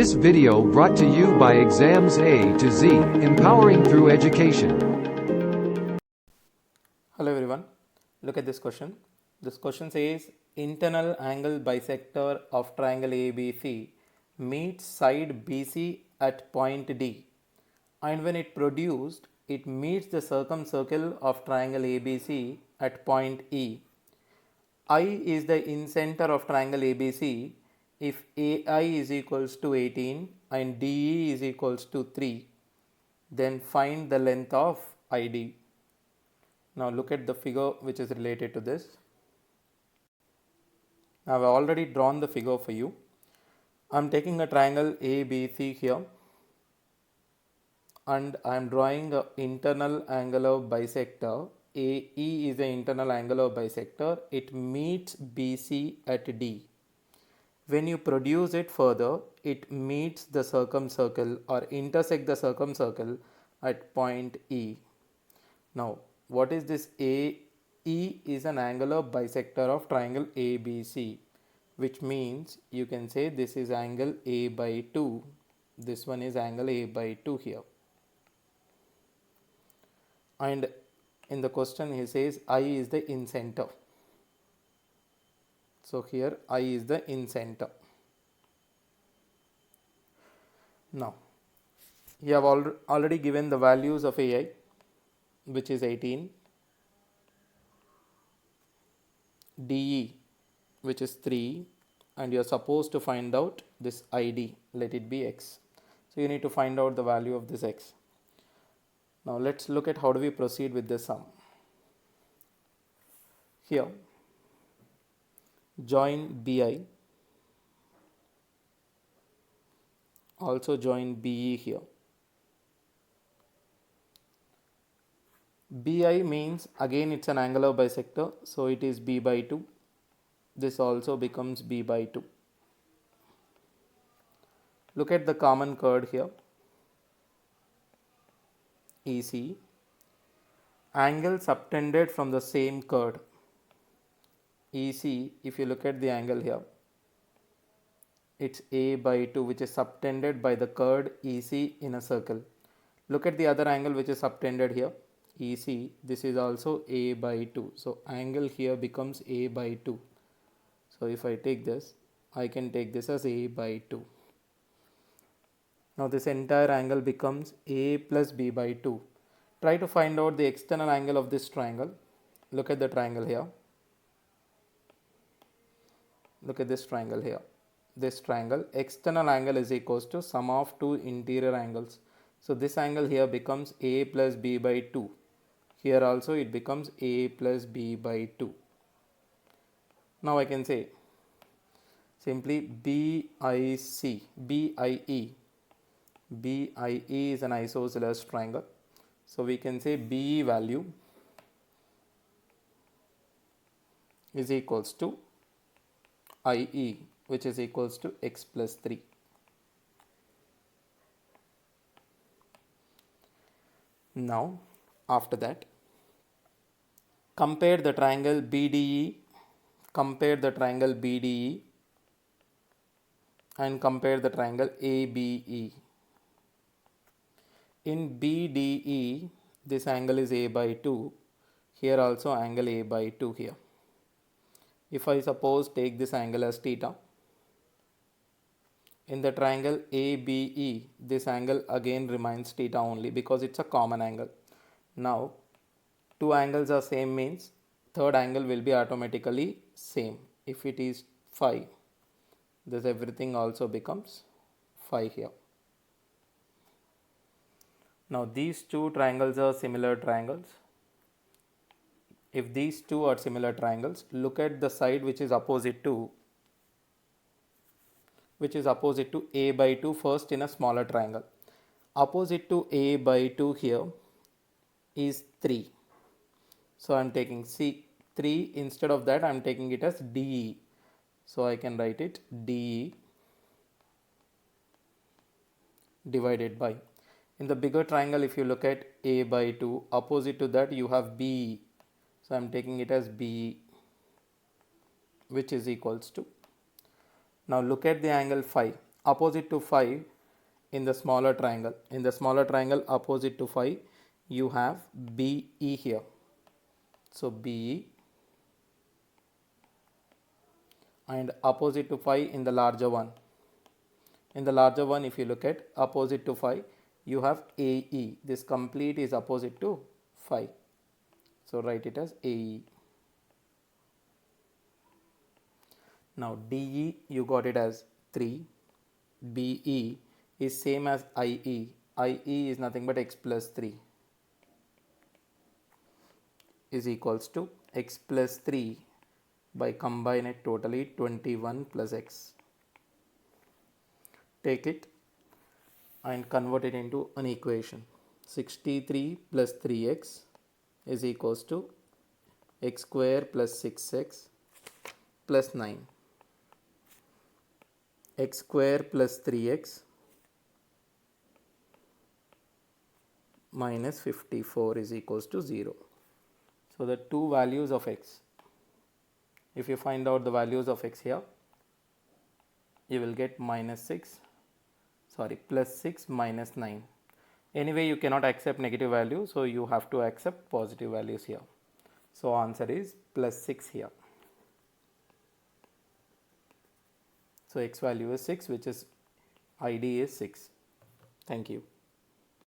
This video brought to you by Exams A to Z, empowering through education. Hello everyone, look at this question. This question says internal angle bisector of triangle ABC meets side BC at point D, and when it produced it meets the circumcircle of triangle ABC at point E. I is the incenter of triangle ABC if AI is equals to 18 and DE is equals to 3, then find the length of ID. Now look at the figure which is related to this. Now I've already drawn the figure for you. I'm taking a triangle ABC here and I'm drawing an internal angular bisector. AE is the internal angular bisector. It meets BC at D. When you produce it further, it meets the circumcircle or intersect the circumcircle at point E. Now, what is this A? E is an angular bisector of triangle ABC, which means you can say this is angle A by 2. This one is angle A by 2 here. And in the question he says I is the incenter. So here I is the incenter. Now, you have already given the values of AI, which is 18, DE, which is 3, and you are supposed to find out this ID, let it be X. So you need to find out the value of this X. Now let's look at how do we proceed with this sum. Here, join BI, also join BE here. BI means again it's an angular bisector, so it is B by 2. This also becomes B by 2. Look at the common chord here. EC, angle subtended from the same chord. EC, if you look at the angle here, it's A by 2, which is subtended by the chord EC in a circle. Look at the other angle which is subtended here, EC, this is also A by 2. So angle here becomes A by 2. So if I take this, I can take this as A by 2. Now this entire angle becomes A plus B by 2. Try to find out the external angle of this triangle. Look at the triangle here. Look at this triangle here. This triangle, external angle is equals to sum of two interior angles. So this angle here becomes A plus B by 2. Here also it becomes A plus B by 2. Now I can say simply BIE. BIE is an isosceles triangle. So we can say BE value is equals to IE, which is equals to X plus 3. Now after that, compare the triangle BDE, and compare the triangle ABE. In BDE, this angle is A by 2. Here also angle A by 2 here. If I suppose take this angle as theta, in the triangle ABE, this angle again remains theta only because it's a common angle. Now, two angles are same means third angle will be automatically same. If it is phi, this everything also becomes phi here. Now these two triangles are similar triangles. If these two are similar triangles, look at the side which is opposite to A by 2 first in a smaller triangle. Opposite to A by 2 here is 3. So I am taking 3, instead of that I am taking it as DE. So I can write it DE divided by. In the bigger triangle, if you look at A by 2, opposite to that you have BE. So I am taking it as BE, which is equals to. Now look at the angle phi. opposite to 5 in the smaller triangle. In the smaller triangle opposite to 5, you have BE here. So BE, and opposite to 5 in the larger one. In the larger one, if you look at opposite to 5, you have AE. This complete is opposite to 5. So write it as AE. Now DE, you got it as 3. BE is same as IE. IE is nothing but x plus 3 is equals to x plus 3 by combine it totally 21 plus x. Take it and convert it into an equation. 63 plus 3x is equals to x square plus 6x plus 9. X square plus 3x minus 54 is equals to 0. So the two values of x, if you find out the values of x here, you will get plus 6 minus 9. Anyway, you cannot accept negative value, so you have to accept positive values here. So answer is plus 6 here. So x value is 6, which is ID is 6. Thank you.